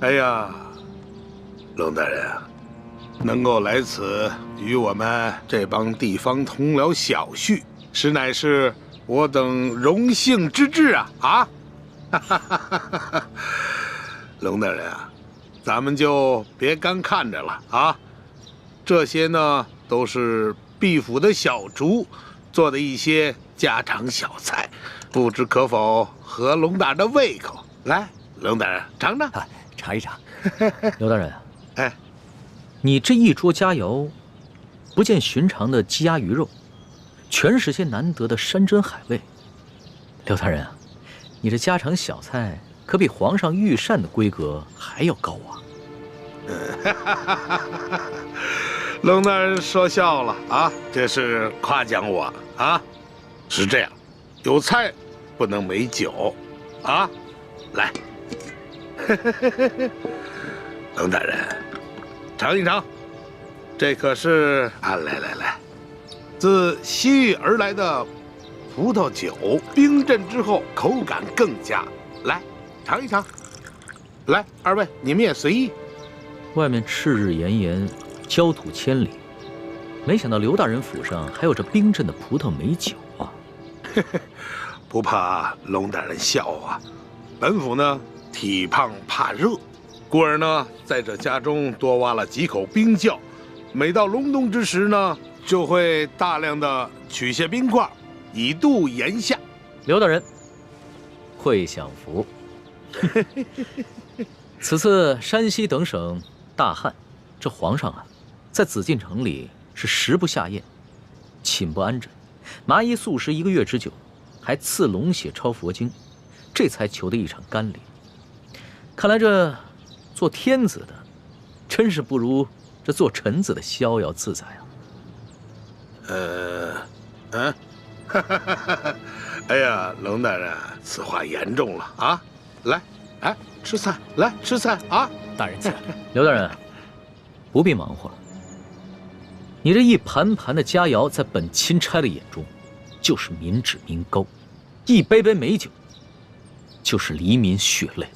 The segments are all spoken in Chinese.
哎呀，龙大人啊，能够来此与我们这帮地方同僚小叙，实乃是我等荣幸之至啊！啊，龙大人啊，咱们就别干看着了啊！这些呢，都是毕府的小厨做的一些家常小菜，不知可否合龙大人的胃口？来，龙大人尝尝，尝一尝。刘大人，哎，你这一桌佳肴，不见寻常的鸡鸭鱼肉，全是些难得的山珍海味。刘大人啊，你这家常小菜可比皇上御膳的规格还要高啊！龙大人说笑了啊，这是夸奖我啊。是这样，有菜不能没酒啊。来，龙大人，尝一尝，这可是啊，来，自西域而来的葡萄酒，冰镇之后口感更佳。来，尝一尝。来，二位你们也随意。外面赤日炎炎，焦土千里，没想到刘大人府上还有这冰镇的葡萄美酒啊！不怕龙大人笑话，本府呢体胖怕热，故而呢在这家中多挖了几口冰窖，每到隆冬之时呢，就会大量的取些冰块，以度炎夏。刘大人，会享福。此次山西等省大旱，这皇上啊，在紫禁城里是食不下咽，寝不安枕，麻衣素食1个月之久，还赐龙血抄佛经，这才求得一场甘霖。看来这做天子的，真是不如这做臣子的逍遥自在啊！哎呀，龙大人，此话严重了啊！来，哎，吃菜，来吃菜啊！大人请。刘大人，不必忙活了。你这一盘盘的佳肴，在本钦差的眼中，就是民脂民膏；一杯杯美酒，就是黎民血泪。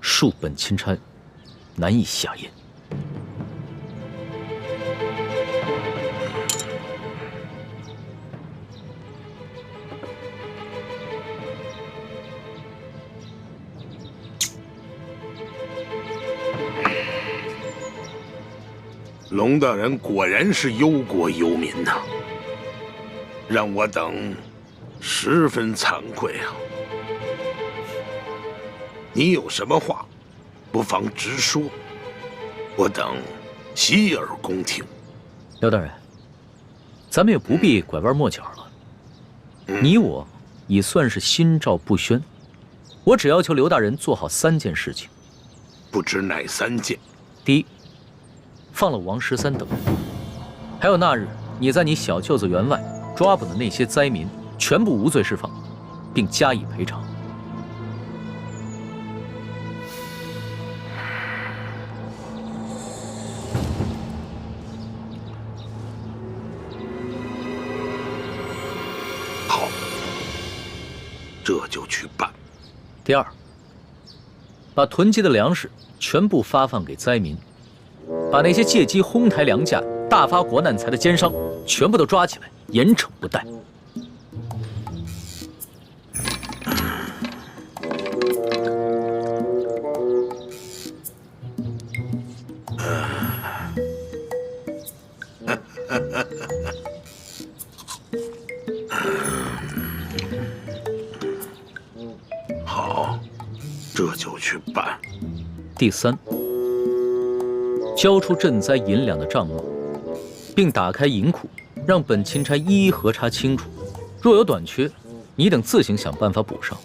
恕本钦差难以下咽。龙大人果然是忧国忧民呐，让我等十分惭愧啊！你有什么话，不妨直说，我等洗耳恭听。刘大人，咱们也不必拐弯抹角了。你我已算是心照不宣，我只要求刘大人做好3件事情。不知哪3件？第一，放了王13等人，还有那日你在你小舅子员外抓捕的那些灾民，全部无罪释放，并加以赔偿。好，这就去办。第二，把囤积的粮食全部发放给灾民。把那些借机哄抬粮价、大发国难财的奸商全部都抓起来，严惩不贷。好，这就去办。第三，交出赈灾银两的账目，并打开银库，让本钦差一一核查清楚。若有短缺，你等自行想办法补上，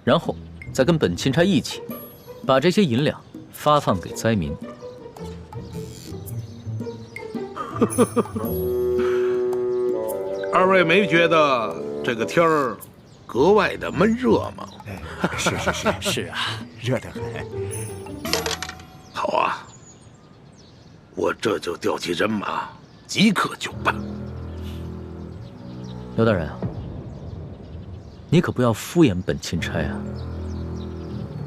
然后再跟本钦差一起，把这些银两发放给灾民。二位没觉得这个天儿格外的闷热吗？是啊，热得很。好啊，我这就调集人马，即刻就办。刘大人啊，你可不要敷衍本钦差啊！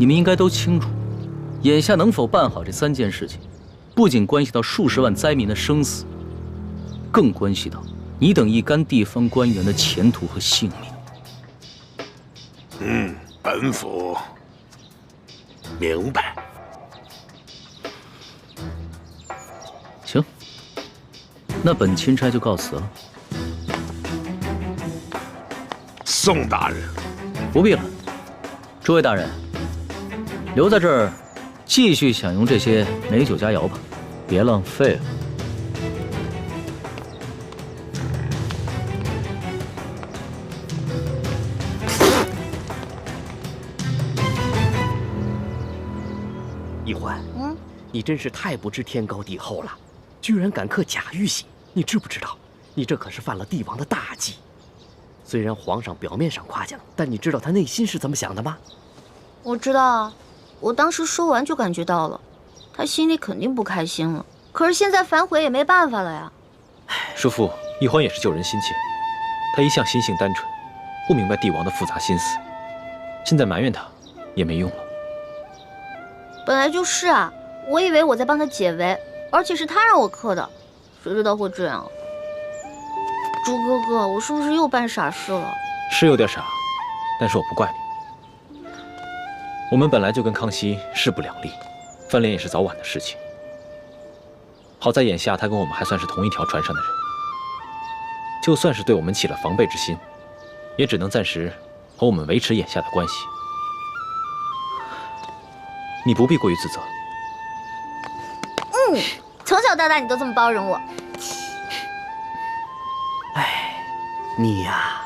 你们应该都清楚，眼下能否办好这3件事情，不仅关系到数十万灾民的生死，更关系到你等一干地方官员的前途和性命。本府明白。行，那本钦差就告辞了。宋大人，不必了。诸位大人，留在这儿，继续享用这些美酒佳肴吧，别浪费了。易欢，你真是太不知天高地厚了，居然敢刻假玉玺！你知不知道，你这可是犯了帝王的大忌。虽然皇上表面上夸奖，但你知道他内心是怎么想的吗？我知道啊，我当时说完就感觉到了，他心里肯定不开心了。可是现在反悔也没办法了呀。叔父，易欢也是救人心切，他一向心性单纯，不明白帝王的复杂心思，现在埋怨他也没用了。本来就是啊，我以为我在帮他解围，而且是他让我刻的，谁知道会这样。朱哥哥，我是不是又办傻事了？是有点傻，但是我不怪你。我们本来就跟康熙势不两立，翻脸也是早晚的事情。好在眼下他跟我们还算是同一条船上的人，就算是对我们起了防备之心，也只能暂时和我们维持眼下的关系。你不必过于自责。从小到大你都这么包容我。你呀，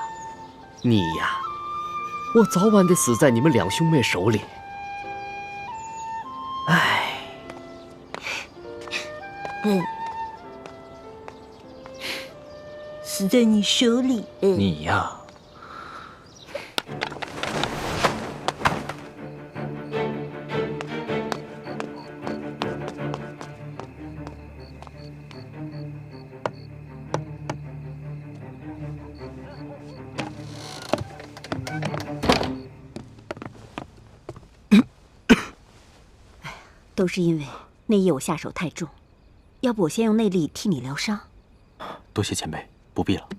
我早晚得死在你们两兄妹手里。死在你手里。你呀，都是因为那夜我下手太重，要不我先用内力替你疗伤。多谢前辈，不必了。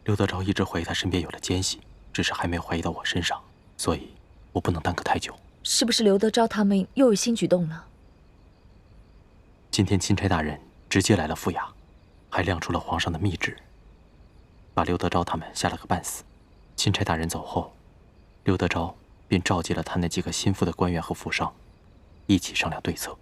刘德昭一直怀疑他身边有了奸细，只是还没有怀疑到我身上，所以我不能耽搁太久。是不是刘德昭他们又有新举动了？今天钦差大人直接来了府衙，还亮出了皇上的密旨，把刘德昭他们吓了个半死。钦差大人走后，刘德昭便召集了他那几个心腹的官员和府上，一起商量对策。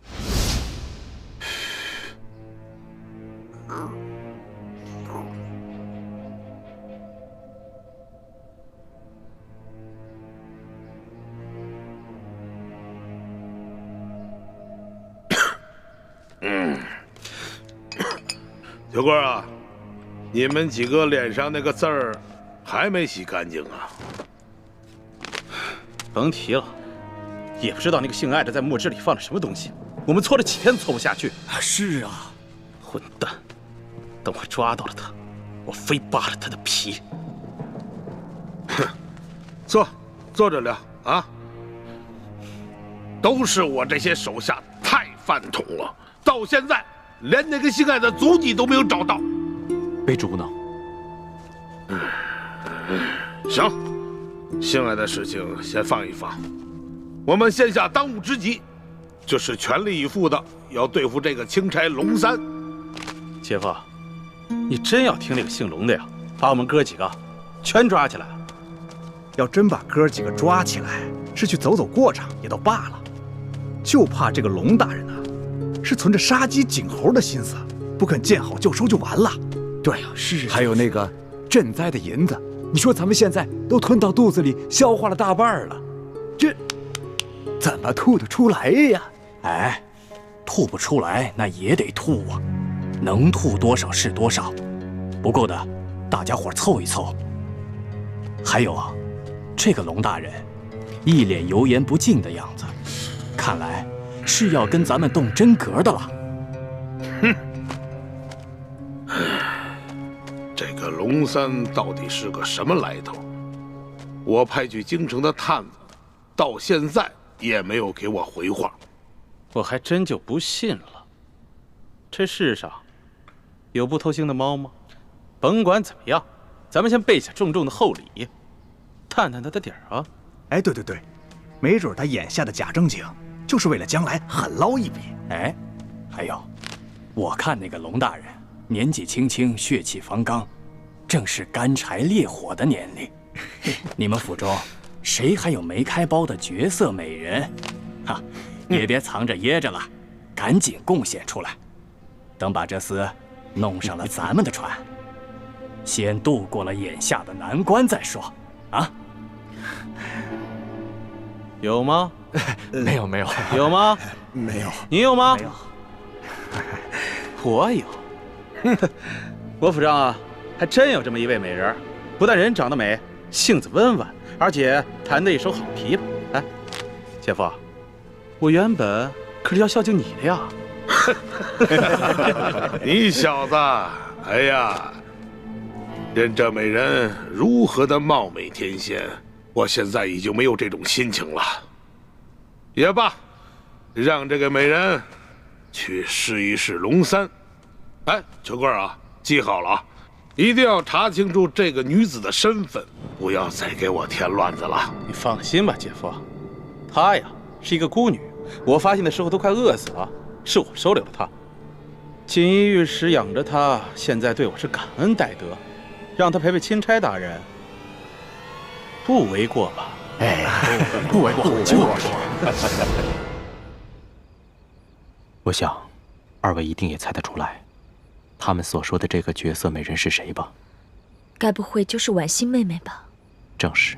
小官啊，你们几个脸上那个字儿还没洗干净啊？甭提了，也不知道那个姓艾的在墨汁里放了什么东西，我们搓了几天搓不下去。是啊，混蛋！等我抓到了他，我非扒了他的皮。哼，坐着聊啊！都是我这些手下太饭桶了，到现在连那个姓艾的足迹都没有找到。卑职无能。行，姓艾的事情先放一放，我们现下当务之急就是全力以赴的要对付这个钦差龙三。姐夫，你真要听那个姓龙的呀，把我们哥几个全抓起来？要真把哥几个抓起来，是去走走过场也都罢了，就怕这个龙大人啊，是存着杀鸡儆猴的心思，不肯见好就收就完了。对啊，是。还有那个赈灾的银子，你说咱们现在都吞到肚子里，消化了大半了，这怎么吐得出来呀？哎，吐不出来那也得吐啊，能吐多少是多少，不够的大家伙凑一凑。还有啊，这个龙大人一脸油盐不进的样子，看来是要跟咱们动真格的了。哼，这个龙三到底是个什么来头？我派去京城的探子，到现在也没有给我回话。我还真就不信了。这世上有不偷腥的猫吗？甭管怎么样，咱们先备下重重的厚礼，探探他的底儿啊！哎，对对对，没准他眼下的假正经，就是为了将来狠捞一笔。哎，还有，我看那个龙大人年纪轻轻，血气方刚，正是干柴烈火的年龄。你们府中谁还有没开包的绝色美人？哈，也别藏着掖着了，赶紧贡献出来。等把这厮弄上了咱们的船，先渡过了眼下的难关再说。啊？有吗？没有没有。有吗？没有。你有吗？没有。我有。我府上啊，还真有这么一位美人，不但人长得美，性子温婉，而且弹得一手好琵琶。哎，姐夫，我原本可是要孝敬你的呀。你小子，哎呀，任这美人如何的貌美天仙，我现在已经没有这种心情了。也罢，让这个美人去试一试龙三。哎，秋贵啊，记好了啊，一定要查清楚这个女子的身份，不要再给我添乱子了。你放心吧，姐夫，她呀是一个孤女，我发现的时候都快饿死了，是我收留了她。锦衣玉食养着她，现在对我是感恩戴德，让她陪陪钦差大人，不为过吧？哎，不为过，就是。我想，二位一定也猜得出来，他们所说的这个绝色美人是谁吧？该不会就是婉欣妹妹吧？正是。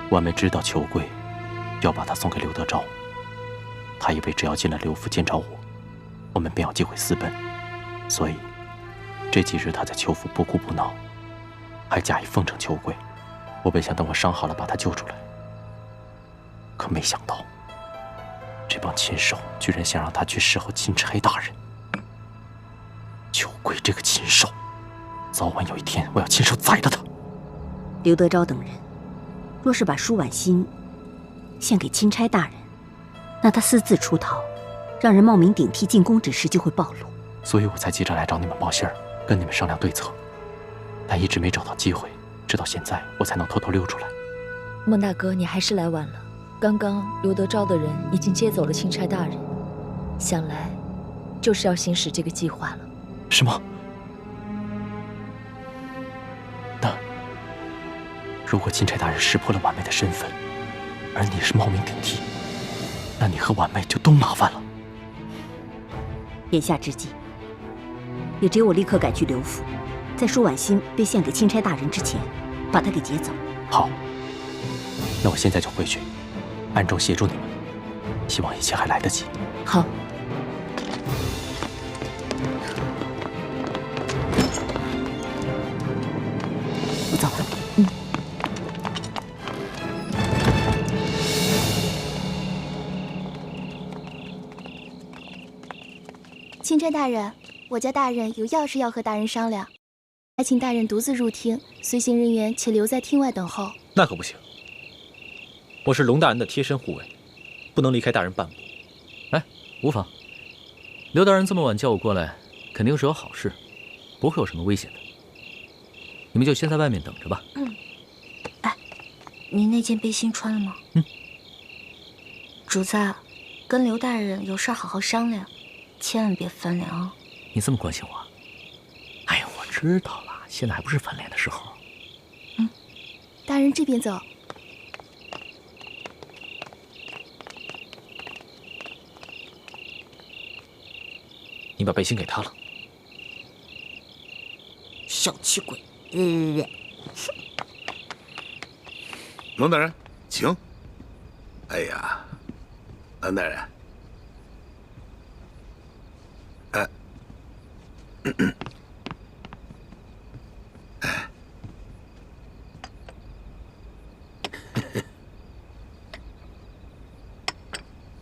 婉妹知道裘贵要把她送给刘德昭，她以为只要进了刘府见着我们便有机会私奔，所以这几日她在裘府不哭不闹，还假意奉承裘贵。我本想等我伤好了把她救出来，可没想到这帮禽兽居然想让她去侍候钦差大人。裘贵这个禽兽，早晚有一天我要亲手宰了他。刘德昭等人若是把舒婉欣献给钦差大人，那他私自出逃，让人冒名顶替进宫之事就会暴露。所以我才急着来找你们报信儿，跟你们商量对策，但一直没找到机会，直到现在我才能偷偷溜出来。孟大哥，你还是来晚了。刚刚刘德昭的人已经接走了钦差大人，想来就是要行使这个计划了。什么？那如果钦差大人识破了婉妹的身份，而你是冒名顶替，那你和婉妹就都麻烦了。眼下之际，也只有我立刻赶去刘府，在舒婉欣被献给钦差大人之前，把她给劫走。好，那我现在就回去，暗中协助你们，希望一切还来得及。好。我走了。钦差大人，我家大人有要事要和大人商量，还请大人独自入厅，随行人员且留在厅外等候。那可不行，我是龙大人的贴身护卫，不能离开大人半步。哎，无妨。刘大人这么晚叫我过来，肯定是有好事，不会有什么危险的。你们就先在外面等着吧。哎，你那件背心穿了吗？主子，跟刘大人有事好好商量，千万别翻脸啊！你这么关心我？哎呀，我知道了，现在还不是翻脸的时候。大人这边走。你把背心给他了。小气鬼！龙大人，请。哎呀，蓝大人，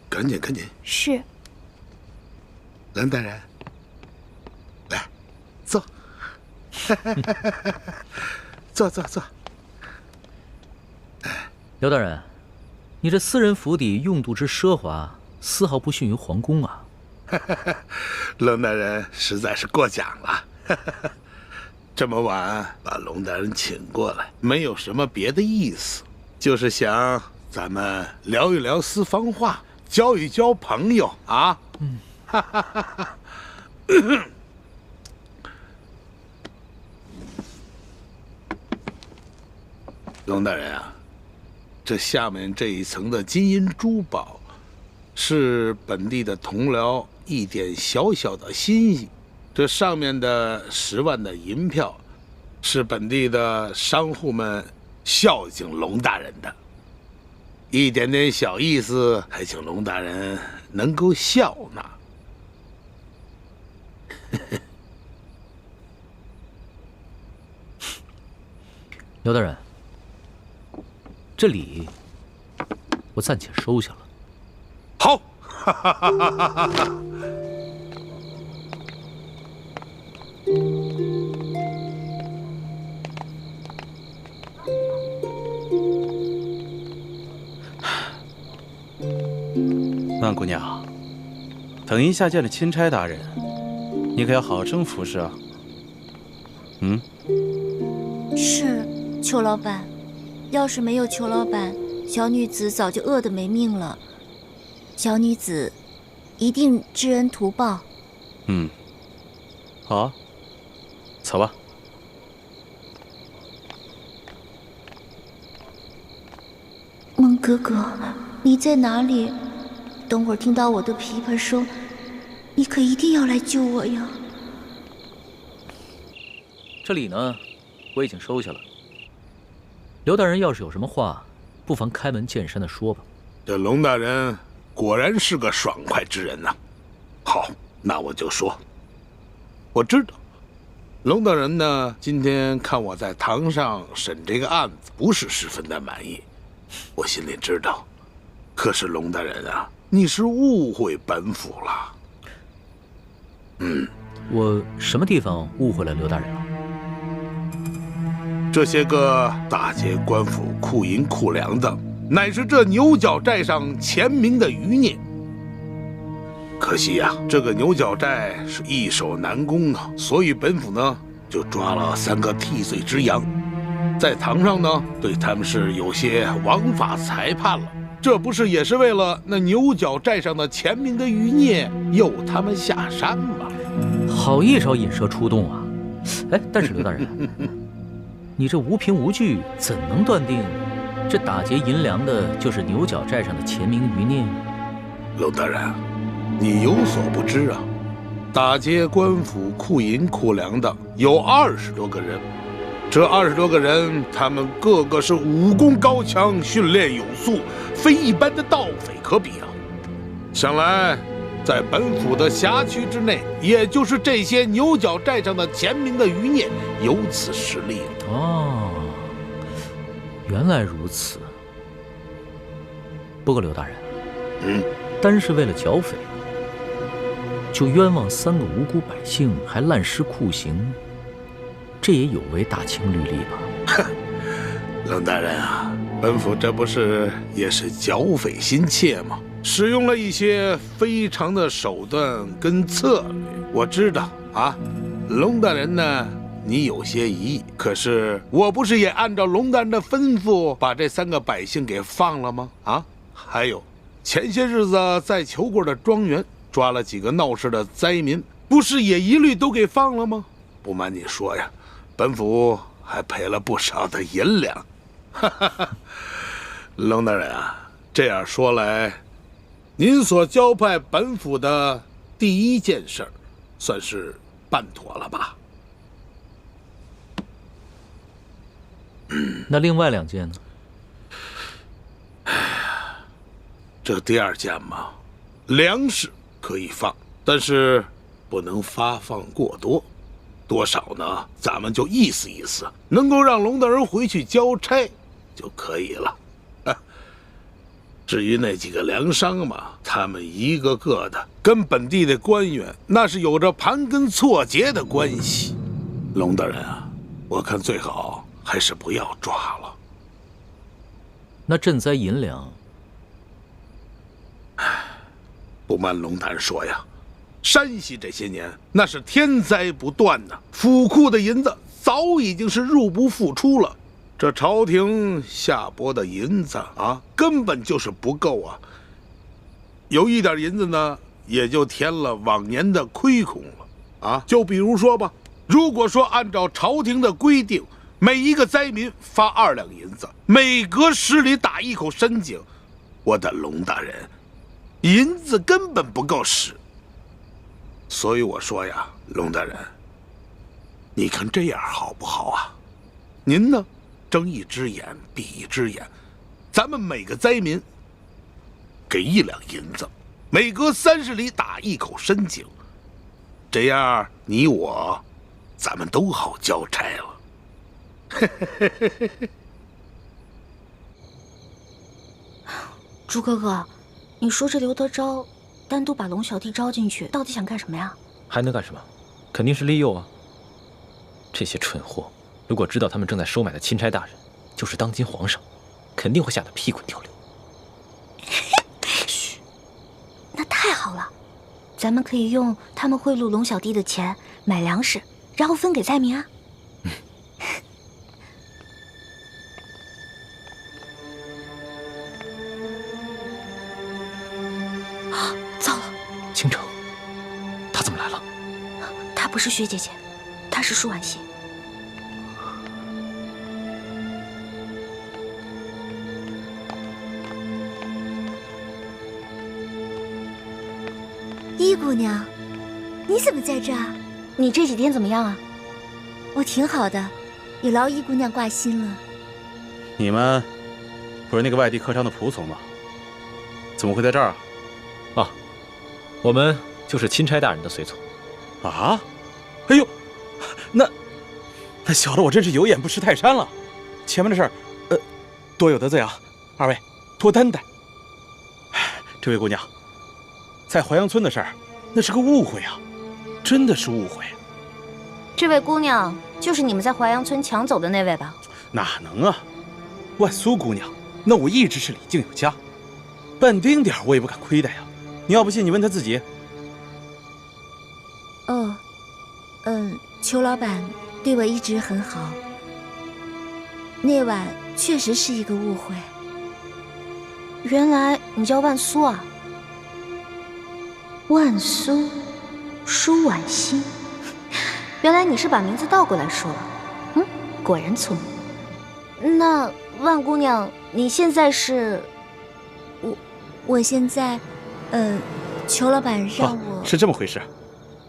赶紧赶紧。是。蓝大人，来，坐。坐坐坐。刘大人，你这私人府邸用度之奢华，丝毫不逊于皇宫啊！龙大人实在是过奖了。这么晚把龙大人请过来，没有什么别的意思，就是想咱们聊一聊私房话，交一交朋友啊。哈哈哈哈。龙大人啊，这下面这一层的金银珠宝，是本地的同僚一点小小的心意。这上面的10万的银票，是本地的商户们孝敬龙大人的，一点点小意思，还请龙大人能够笑纳。刘大人，这礼我暂且收下了。好，哈哈哈哈哈！曼姑娘，等一下见了钦差大人，你可要好生服侍啊。是，裘老板。要是没有裘老板，小女子早就饿得没命了。小女子一定知恩图报。好啊，走吧。孟哥哥，你在哪里？等会儿听到我的琵琶声，你可一定要来救我呀！这礼呢，我已经收下了。刘大人要是有什么话，不妨开门见山的说吧。这龙大人果然是个爽快之人呐。好，那我就说，我知道，龙大人呢，今天看我在堂上审这个案子，不是十分的满意，我心里知道。可是龙大人啊，你是误会本府了。我什么地方误会了刘大人了？这些个大街官府库银库粮的，乃是这牛角寨上前明的余孽。可惜呀，这个牛角寨是易守难攻啊，所以本府呢就抓了3个替罪之羊，在堂上呢对他们是有些枉法裁判了。这不是也是为了那牛角寨上的前明的余孽诱他们下山吗？好一招引蛇出洞啊！哎，但是刘大人，你这无凭无据，怎能断定这打劫银粮的就是牛角寨上的前明余孽？龙大人，你有所不知啊，打劫官府库银库粮的有20多个人，这20多个人，他们个个是武功高强，训练有素，非一般的盗匪可比啊！想来，在本府的辖区之内，也就是这些牛角寨上的前明的余孽有此实力了。哦，原来如此。不过刘大人，单是为了剿匪，就冤枉3个无辜百姓，还滥施酷刑，这也有违大清律例吧？哼，冷大人啊，本府这不是也是剿匪心切吗？使用了一些非常的手段跟策略。我知道啊，龙大人呢，你有些疑义，可是我不是也按照龙大人的吩咐，把这3个百姓给放了吗？啊，还有前些日子在裘国的庄园抓了几个闹事的灾民，不是也一律都给放了吗？不瞒你说呀，本府还赔了不少的银两。哈哈哈，龙大人啊，这样说来，您所交派本府的第1件事儿，算是办妥了吧？那另外2件呢？哎呀，这第2件嘛，粮食可以放，但是不能发放过多。多少呢？咱们就意思意思，能够让龙大人回去交差就可以了。至于那几个粮商嘛，他们一个个的跟本地的官员那是有着盘根错节的关系。龙大人啊，我看最好还是不要抓了。那赈灾银两，不瞒龙大人说呀，山西这些年那是天灾不断呐，府库的银子早已经是入不敷出了。这朝廷下拨的银子啊，根本就是不够啊。有一点银子呢，也就填了往年的亏空了啊。就比如说吧，如果说按照朝廷的规定，每一个灾民发2两银子，每隔10里打一口深井，我的龙大人，银子根本不够使。所以我说呀，龙大人，你看这样好不好啊？您呢，睁一只眼闭一只眼，咱们每个灾民给1两银子，每隔30里打一口深井，这样你我咱们都好交差了。朱哥哥，你说这刘德昭单独把龙小弟招进去，到底想干什么呀？还能干什么？肯定是利诱啊！这些蠢货，如果知道他们正在收买的钦差大人就是当今皇上，肯定会吓得屁滚尿流。嘘，那太好了，咱们可以用他们贿赂龙小弟的钱买粮食，然后分给灾民啊。糟了，倾城，他怎么来了？她不是薛姐姐，她是舒婉欣。一姑娘，你怎么在这儿？你这几天怎么样啊？我挺好的，有劳一姑娘挂心了。你们不是那个外地客商的仆从吗？怎么会在这儿啊？啊，我们就是钦差大人的随从。啊？哎呦，那小的我真是有眼不识泰山了。前面的事儿，多有得罪啊！二位多担待。这位姑娘，在淮阳村的事儿，那是个误会啊，真的是误会。这位姑娘就是你们在淮阳村抢走的那位吧？哪能啊！万苏姑娘，那我一直是礼敬有加，半丁点我也不敢亏待呀。你要不信，你问她自己。哦，裘老板对我一直很好。那晚确实是一个误会。原来你叫万苏啊？万苏，舒婉欣。原来你是把名字倒过来说了。果然聪明。那万姑娘，你现在是？我现在，裘老板让我。是这么回事。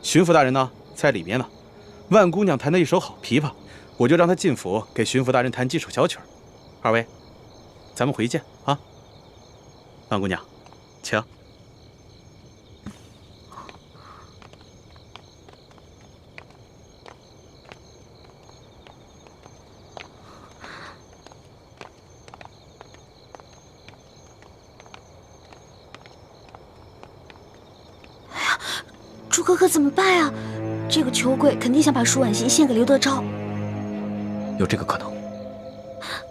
巡抚大人呢，在里面呢。万姑娘弹得一手好琵琶，我就让她进府给巡抚大人弹几首小曲儿。二位，咱们回见啊。万姑娘，请。朱哥哥怎么办呀？这个裘贵肯定想把舒婉欣献给刘德昭。有这个可能。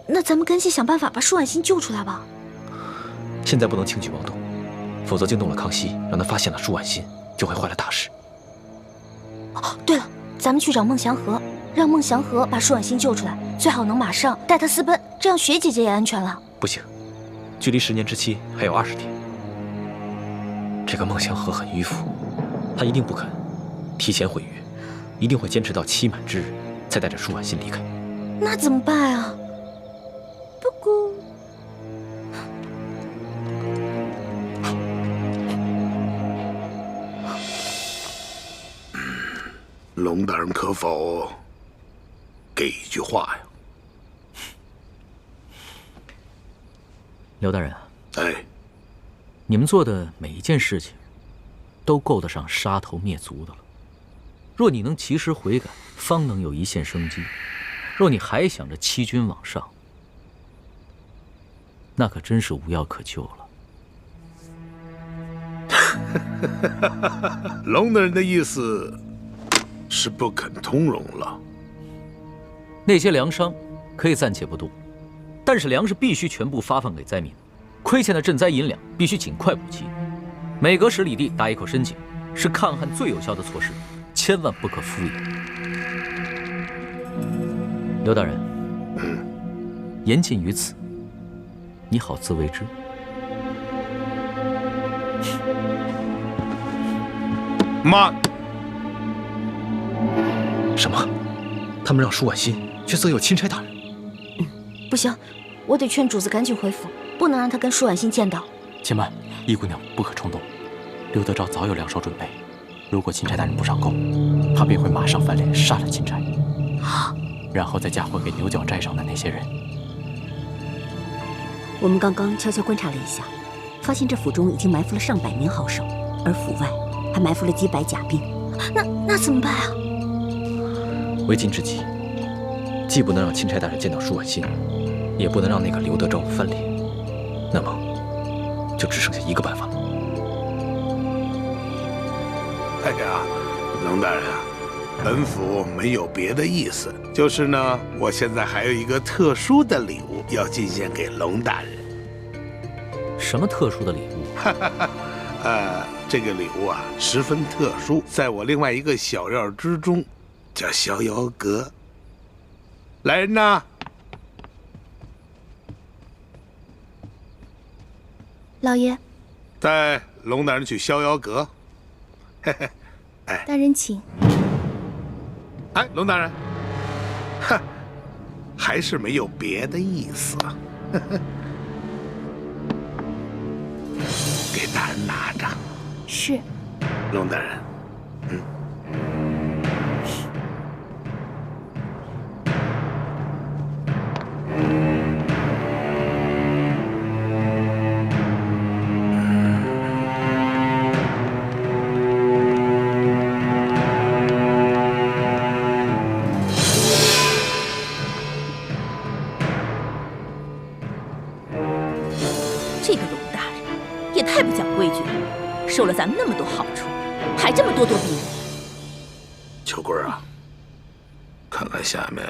那咱们赶紧想办法把舒婉欣救出来吧。现在不能轻举妄动，否则惊动了康熙，让他发现了舒婉欣，就会坏了大事。哦，对了，咱们去找孟祥和，让孟祥和把舒婉欣救出来，最好能马上带她私奔，这样雪姐姐也安全了。不行，距离10年之期还有20天。这个孟祥和很迂腐，他一定不肯提前毁约，一定会坚持到期满之日，才带着舒婉欣离开。那怎么办啊？不过，龙大人可否给一句话呀？刘大人，哎，你们做的每一件事情，都够得上杀头灭族的了。若你能及时悔改，方能有一线生机；若你还想着欺君罔上，那可真是无药可救了。龙大人的意思是不肯通融了。那些粮商可以暂且不动，但是粮食必须全部发放给灾民，亏欠的赈灾银两必须尽快补齐。每隔10里地打一口深井，是抗旱最有效的措施，千万不可敷衍。刘大人，言尽于此，你好自为之。慢！什么？他们让舒婉心去色诱钦差大人？不行，我得劝主子赶紧回府，不能让他跟舒婉心见到。且慢，易姑娘不可冲动。刘德昭早有2手准备，如果钦差大人不上钩，他便会马上翻脸杀了钦差，然后再嫁祸给牛角寨上的那些人。我们刚刚悄悄观察了一下，发现这府中已经埋伏了上百名好手，而府外还埋伏了几百甲兵。那怎么办啊？为今之计，既不能让钦差大人见到舒婉心，也不能让那个刘德昭翻脸，那么就只剩下一个办法了。哎呀，龙大人啊，本府没有别的意思，就是呢，我现在还有一个特殊的礼物要进献给龙大人。什么特殊的礼物？这个礼物啊，十分特殊，在我另外一个小院之中，叫逍遥阁。来人呐！老爷，带龙大人去逍遥阁。嘿嘿，哎，大人请。哎，龙大人，哼，还是没有别的意思。给大人拿着。是。龙大人，这个龙大人也太不讲规矩了，收了咱们那么多好处，还这么咄咄逼人。秋桂啊，看来下面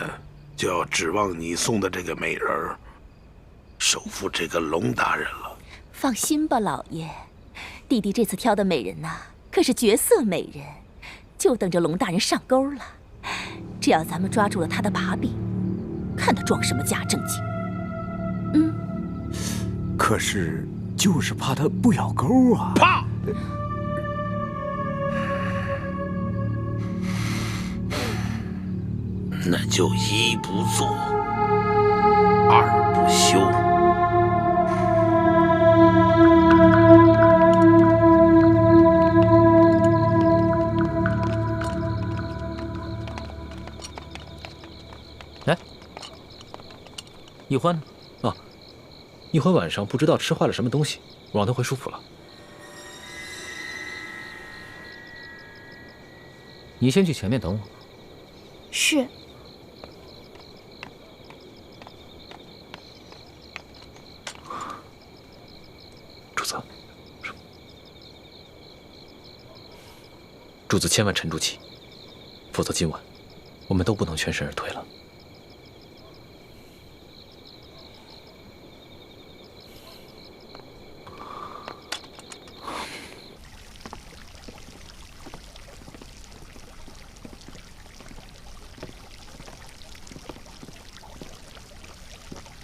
就要指望你送的这个美人儿收服这个龙大人了。放心吧，老爷，弟弟这次挑的美人呐，可是绝色美人，就等着龙大人上钩了。只要咱们抓住了他的把柄，看他装什么假正经。可是就是怕他不咬钩啊！怕！那就一不做，二不休。来，易欢呢？啊，易欢晚上不知道吃坏了什么东西，我让他回舒府了。你先去前面等我。是。主子，主子千万沉住气，否则今晚我们都不能全身而退了。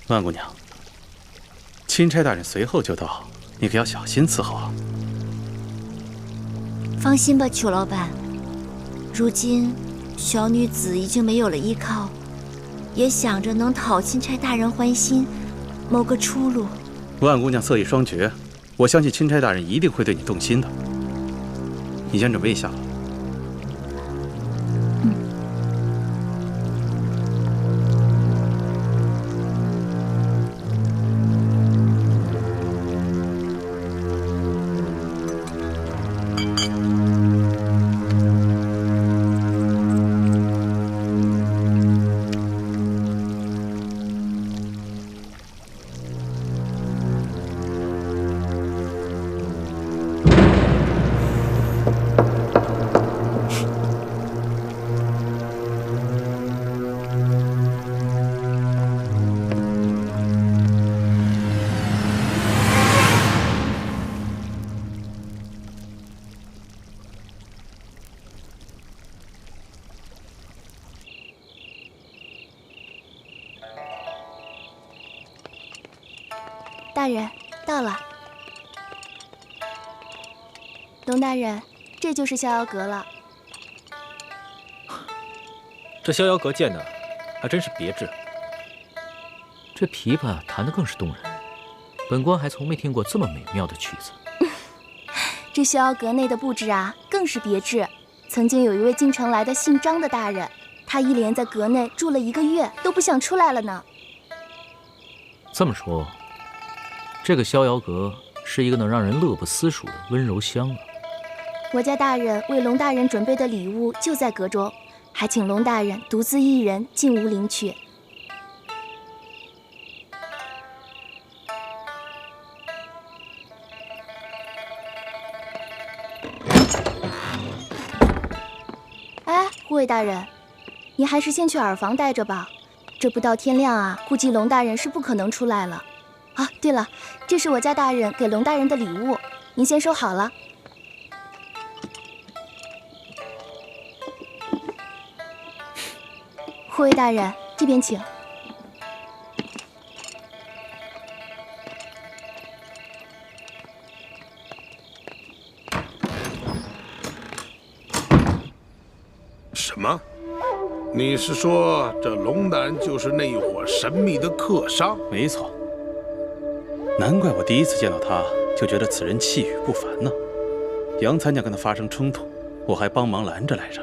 万姑娘，钦差大人随后就到，你可要小心伺候啊。放心吧，裘老板，如今小女子已经没有了依靠，也想着能讨钦差大人欢心，谋个出路。万姑娘色艺双绝，我相信钦差大人一定会对你动心的。你先准备一下吧。大人到了。龙大人，这就是逍遥阁了。这逍遥阁建的还真是别致。这琵琶弹得更是动人，本官还从没听过这么美妙的曲子。这逍遥阁内的布置啊，更是别致。曾经有一位进城来的姓张的大人，他一连在阁内住了1个月，都不想出来了呢。这么说，这个逍遥阁是一个能让人乐不思蜀的温柔乡啊。我家大人为龙大人准备的礼物就在阁中，还请龙大人独自一人进屋领取。哎，护卫大人，你还是先去耳房待着吧。这不到天亮啊，估计龙大人是不可能出来了。啊，对了，这是我家大人给龙大人的礼物，您先收好了。护卫大人，这边请。什么？你是说这龙大人就是那一伙神秘的客商？没错，难怪我第一次见到他就觉得此人气宇不凡呢。杨参将跟他发生冲突，我还帮忙拦着来着。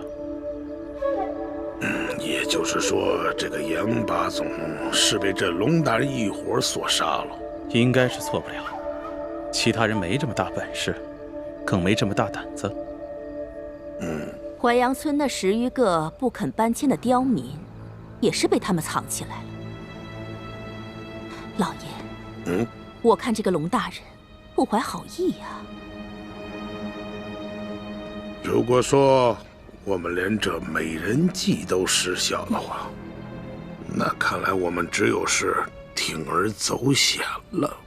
也就是说，这个杨八总是被这龙大人一伙所杀了？应该是错不了。其他人没这么大本事，更没这么大胆子。淮阳村那10余个不肯搬迁的刁民，也是被他们藏起来了。老爷，我看这个龙大人不怀好意呀。如果说我们连这美人计都失效的话，那看来我们只有是铤而走险了。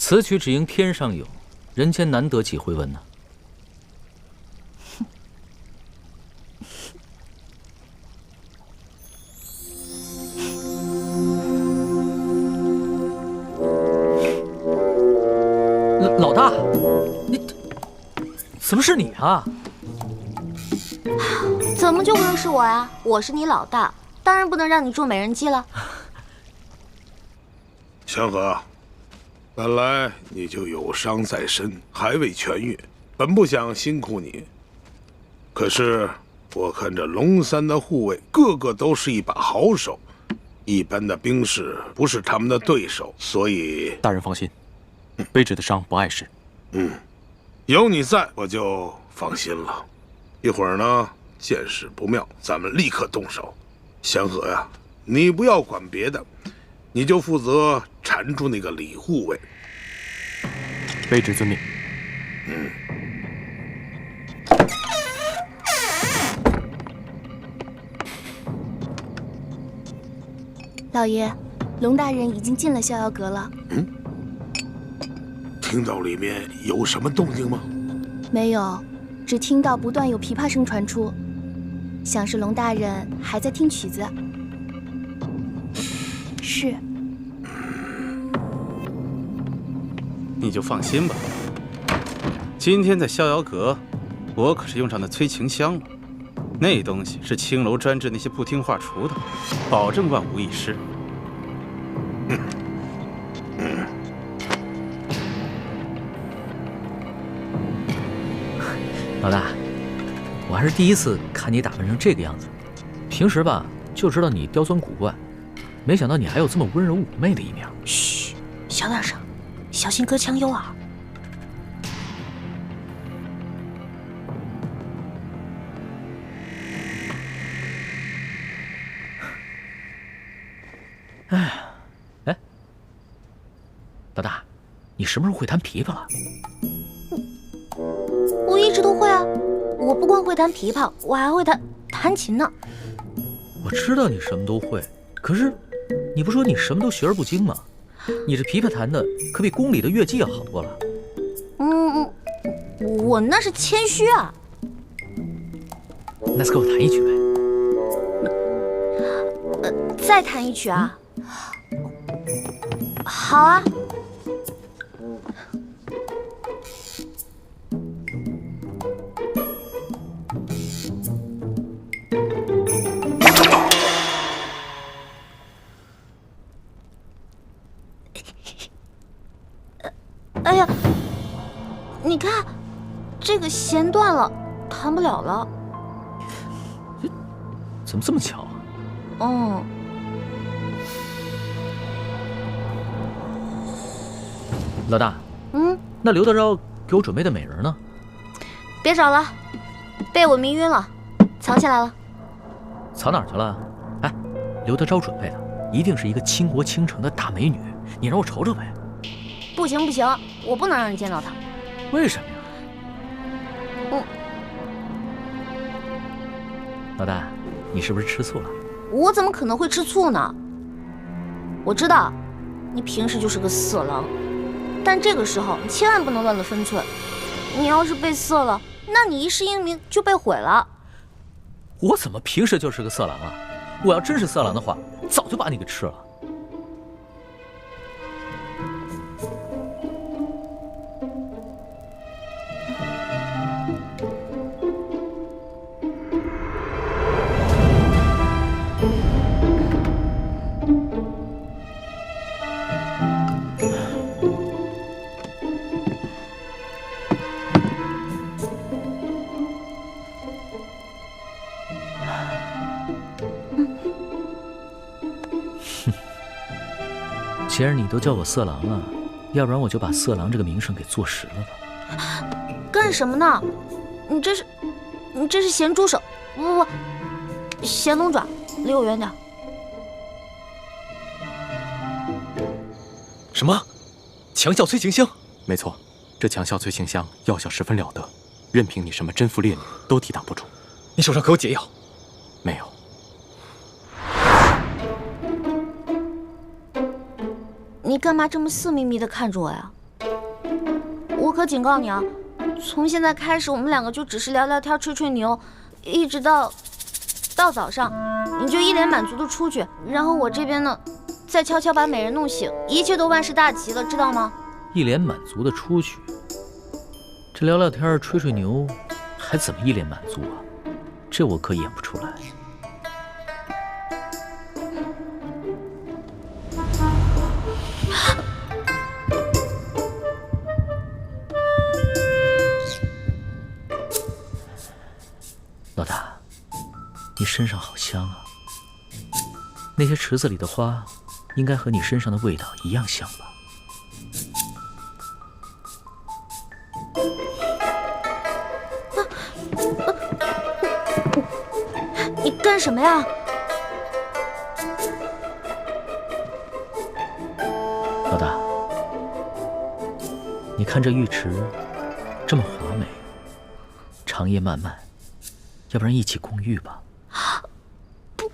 此曲只应天上有，人间难得几回闻呢。老大，你怎么是你啊？怎么就不能是我呀？我是你老大，当然不能让你做美人计了。祥和，本来你就有伤在身，还未痊愈，本不想辛苦你。可是我看这龙三的护卫个个都是一把好手，一般的兵士不是他们的对手，所以大人放心，卑职的伤不碍事。有你在，我就放心了。一会儿呢，见势不妙，咱们立刻动手。祥和呀，你不要管别的，你就负责缠住那个李护卫。卑职遵命。老爷，龙大人已经进了逍遥阁了。听到里面有什么动静吗？没有，只听到不断有琵琶声传出，像是龙大人还在听曲子。是。你就放心吧，今天在逍遥阁，我可是用上那催情香了。那东西是青楼专治那些不听话厨的，保证万无一失。老大，我还是第一次看你打扮成这个样子。平时吧，就知道你刁钻古怪，没想到你还有这么温柔妩媚的一面。嘘，小点声，小心隔墙有耳。哎，老大，你什么时候会弹琵琶了？我一直都会啊，我不光会弹琵琶，我还会弹琴呢。我知道你什么都会，可是你不说你什么都学而不精吗？你这琵琶弹的可比宫里的乐伎要好多了。我那是谦虚啊。那就给我弹一曲呗。再弹一曲啊？好啊。哎呀，你看，这个弦断了，弹不了了。怎么这么巧啊？老大，那刘德昭给我准备的美人呢？别找了，被我迷晕了，藏起来了。藏哪儿去了？哎，刘德昭准备的一定是一个倾国倾城的大美女，你让我瞅瞅呗。不行不行，我不能让你见到她。为什么呀？老大，你是不是吃醋了？我怎么可能会吃醋呢？我知道，你平时就是个色狼，但这个时候你千万不能乱了分寸。你要是被色了，那你一世英名就被毁了。我怎么平时就是个色狼啊？我要真是色狼的话，早就把你给吃了。既然你都叫我色狼了，要不然我就把色狼这个名声给坐实了吧。干什么呢？你这是咸猪手，不，咸龙爪，离我远点。什么？强效催情香？没错，这强效催情香药效十分了得，任凭你什么甄夫烈女都抵挡不住。你手上可有解药？没有。你干嘛这么色眯眯的看着我呀？我可警告你啊，从现在开始我们两个就只是聊聊天、吹吹牛，一直到早上，你就一脸满足的出去，然后我这边呢，再悄悄把美人弄醒，一切都万事大吉了，知道吗？一脸满足的出去，这聊聊天、吹吹牛，还怎么一脸满足啊？这我可演不出来。老大，你身上好香啊！那些池子里的花，应该和你身上的味道一样香吧？你干什么呀？老大，你看这浴池这么华美，长夜漫漫，要不然一起共浴吧？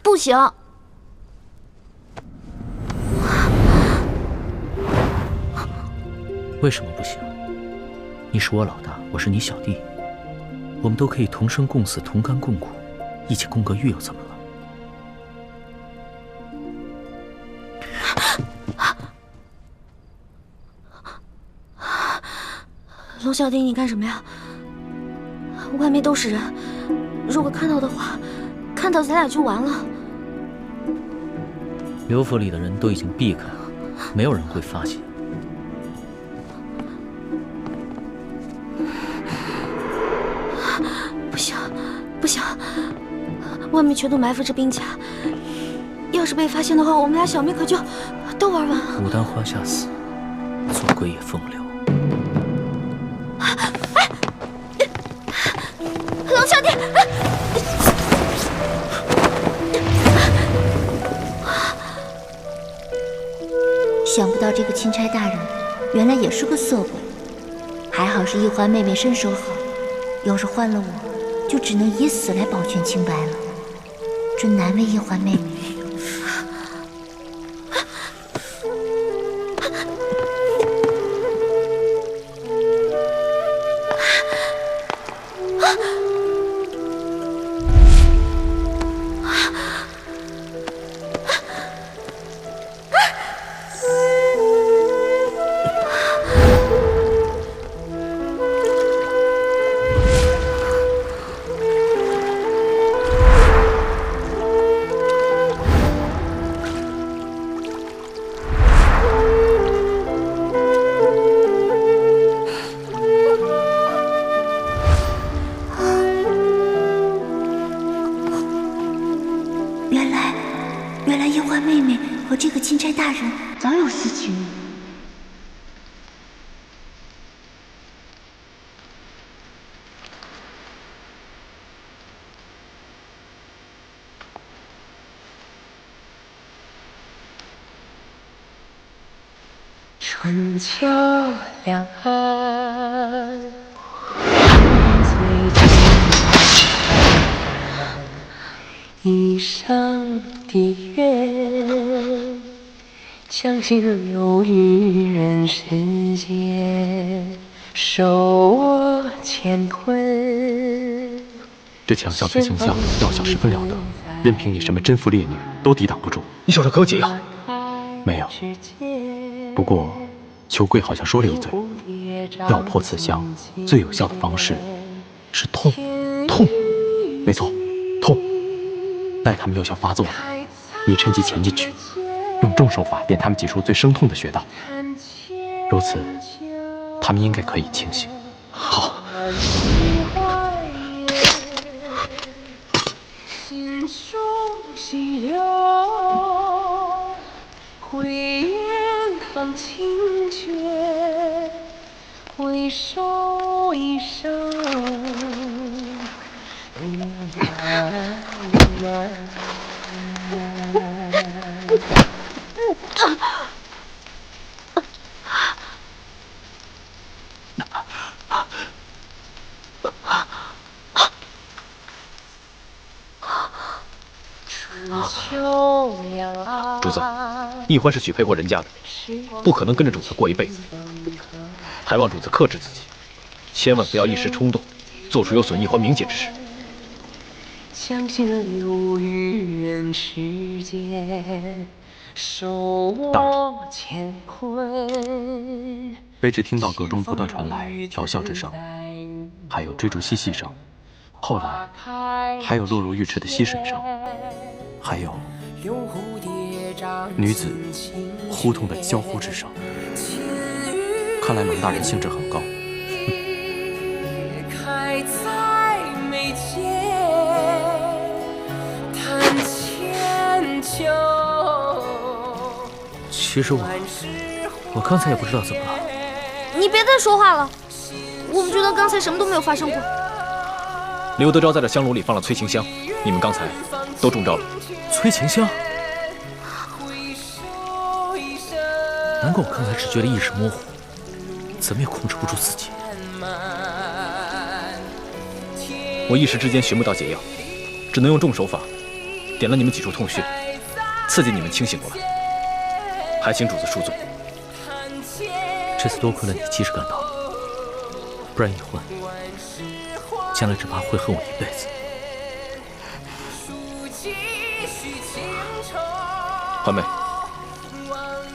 不行。为什么不行？你是我老大，我是你小弟，我们都可以同生共死，同甘共苦，一起共个玉又怎么了？龙小弟，你干什么呀？外面都是人，如果看到的话，看到咱俩就完了。刘府里的人都已经避开了，没有人会发现。不行，不行，外面全都埋伏着兵甲，要是被发现的话，我们俩小命可就都玩完了。牡丹花下死，做鬼也风流。龙小弟，想不到这个钦差大人原来也是个色鬼，还好是一环妹妹身手好，要是换了我，就只能以死来保全清白了，真难为一环妹妹。原来一环妹妹和这个钦差大人早有私情。春秋两岸，一生的缘，相信留于人世间，受我乾坤。这强效催情香药效十分了得，任凭你什么贞妇烈女都抵挡不住。你小子可有解药？没有。不过秋桂好像说了一嘴，要破此香，最有效的方式是痛。痛，没错，痛。待他们药效发作了，你趁机潜进去，用重手法点他们几处最生痛的穴道，如此，他们应该可以清醒。好。心中细流，回眼放清绝，回首一生。主子，易欢是许配过人家的，不可能跟着主子过一辈子，还望主子克制自己，千万不要一时冲动，做出有损易欢名节之事。相信留于人世间，受我乾坤。卑职听到阁中不断传来调笑之声，还有追逐嬉戏声，后来还有落入浴池的溪水声，还有女子呼痛的娇呼之声。看来龙大人兴致很高。开在眉间，弹千秋。其实我刚才也不知道怎么了。你别再说话了，我们觉得刚才什么都没有发生过。刘德昭在这香炉里放了催情香，你们刚才都中招了。催情香？难怪我刚才只觉得意识模糊，怎么也控制不住自己。我一时之间寻不到解药，只能用重手法点了你们几处痛穴，刺激你们清醒过来。还请主子恕罪。这次多亏了你及时赶到，不然一换，将来只怕会恨我一辈子。环妹，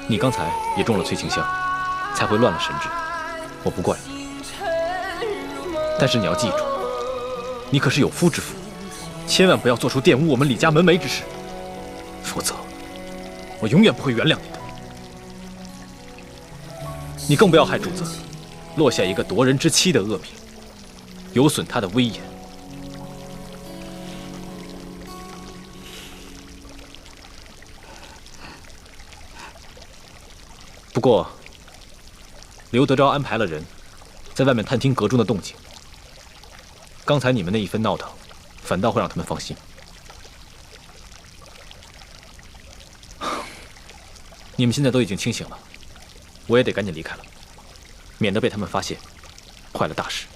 你刚才也中了催情香，才会乱了神智，我不怪你。但是你要记住，你可是有夫之妇，千万不要做出玷污我们李家门楣之事，否则我永远不会原谅你的。你更不要害主子落下一个夺人之妻的恶名，有损他的威严。不过，刘德昭安排了人在外面探听阁中的动静。刚才你们那一番闹腾，反倒会让他们放心。你们现在都已经清醒了，我也得赶紧离开了，免得被他们发现，坏了大事。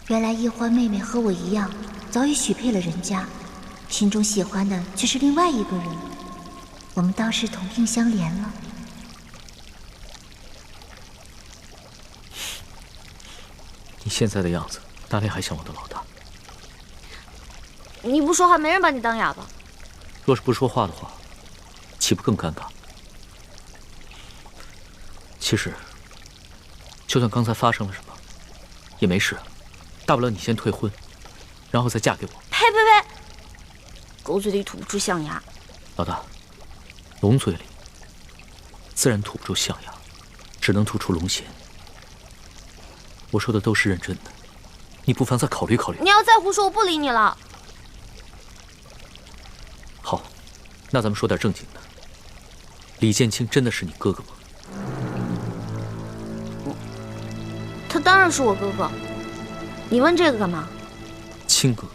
原来易欢妹妹和我一样，早已许配了人家，心中喜欢的却是另外一个人。我们倒是同病相怜了。你现在的样子，哪里还像我的老大？你不说话，没人把你当哑巴。若是不说话的话，岂不更尴尬？其实，就算刚才发生了什么，也没事。大不了你先退婚，然后再嫁给我。呸呸呸！狗嘴里吐不出象牙。老大，龙嘴里自然吐不出象牙，只能吐出龙涎。我说的都是认真的，你不妨再考虑考虑。你要再胡说，我不理你了。好，那咱们说点正经的。李建清真的是你哥哥吗？他当然是我哥哥。你问这个干嘛？亲哥哥。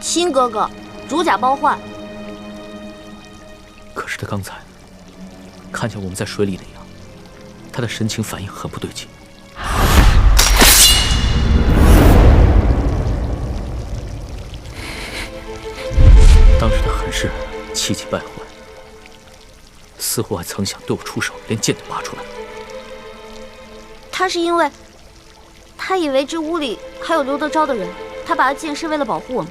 亲哥哥，如假包换。可是他刚才看见我们在水里那样，他的神情反应很不对劲。当时他很是气急败坏，似乎还曾想对我出手，连剑都拔出来。他是因为他以为这屋里还有刘德昭的人，他拔剑是为了保护我们。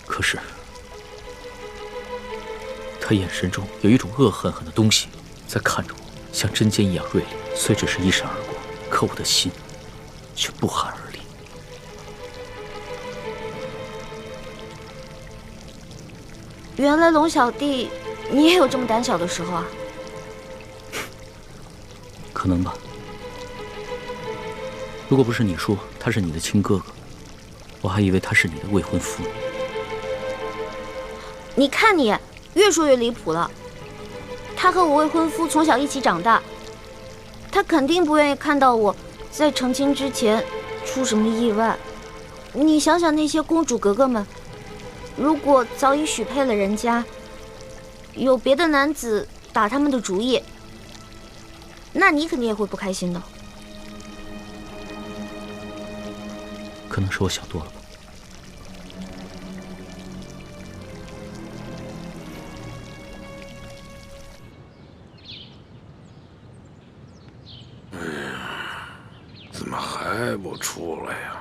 可是他眼神中有一种恶狠狠的东西在看着我，像针尖一样锐利。虽只是一闪而过，可我的心却不寒而栗。原来龙小弟，你也有这么胆小的时候啊？可能吧。如果不是你说他是你的亲哥哥，我还以为他是你的未婚夫。你看你，越说越离谱了。他和我未婚夫从小一起长大，他肯定不愿意看到我在成亲之前出什么意外。你想想那些公主格格们，如果早已许配了人家，有别的男子打他们的主意，那你肯定也会不开心的。可能是我想多了吧。怎么还不出来呀？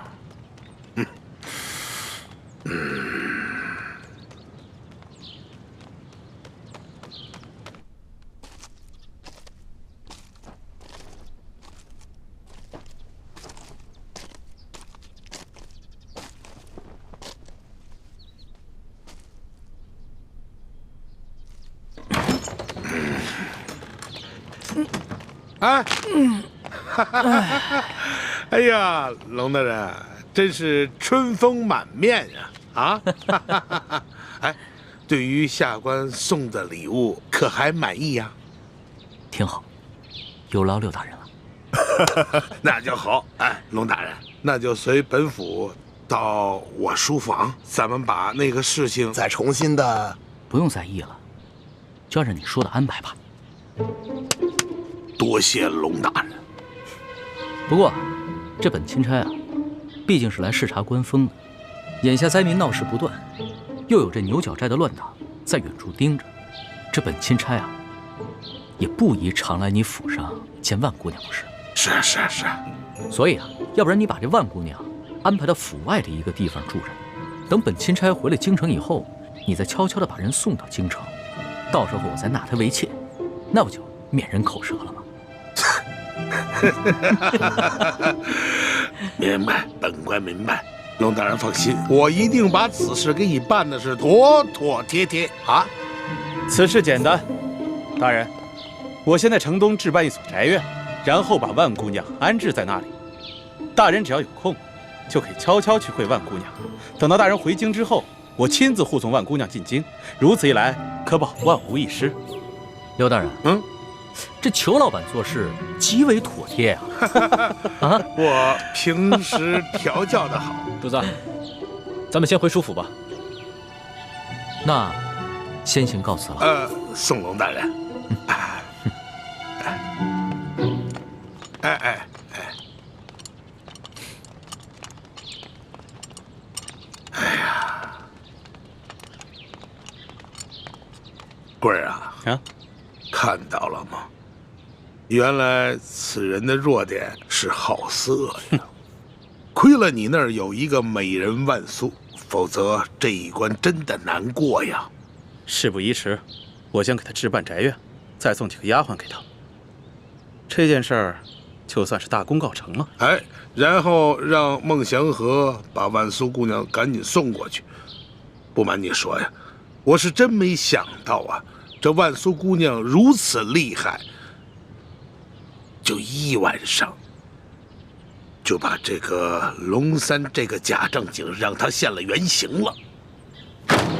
哎，哎呀，龙大人真是春风满面呀！啊，哎，对于下官送的礼物可还满意呀？挺好，有劳刘大人了。那就好。哎，龙大人，那就随本府到我书房，咱们把那个事情再重新的……不用在意了。就按照你说的安排吧。多谢龙大人。不过，这本钦差啊，毕竟是来视察官风的。眼下灾民闹事不断，又有这牛角寨的乱党在远处盯着，这本钦差啊，也不宜常来你府上见万姑娘，不是？是。所以啊，要不然你把这万姑娘安排到府外的一个地方住着，等本钦差回来京城以后，你再悄悄地把人送到京城，到时候我再纳她为妾，那不就免人口舌了吗？明白，本官明白。龙大人放心，我一定把此事给你办的是妥妥帖帖啊！此事简单，大人，我先在城东置办一所宅院，然后把万姑娘安置在那里。大人只要有空，就可以悄悄去会万姑娘。等到大人回京之后，我亲自护送万姑娘进京。如此一来，可保万无一失。刘大人，这裘老板做事极为妥帖啊！啊，我平时调教的好。主子，咱们先回书府吧。那先行告辞了。宋龙大人。哎，贵儿啊，看到了吗？原来此人的弱点是好色呀。亏了你那儿有一个美人万苏，否则这一关真的难过呀。事不宜迟，我先给他置办宅院，再送几个丫鬟给他。这件事儿就算是大功告成了。哎，然后让孟祥和把万苏姑娘赶紧送过去。不瞒你说呀，我是真没想到啊，这万苏姑娘如此厉害，就一晚上就把这个龙三这个假正经让他现了原形了。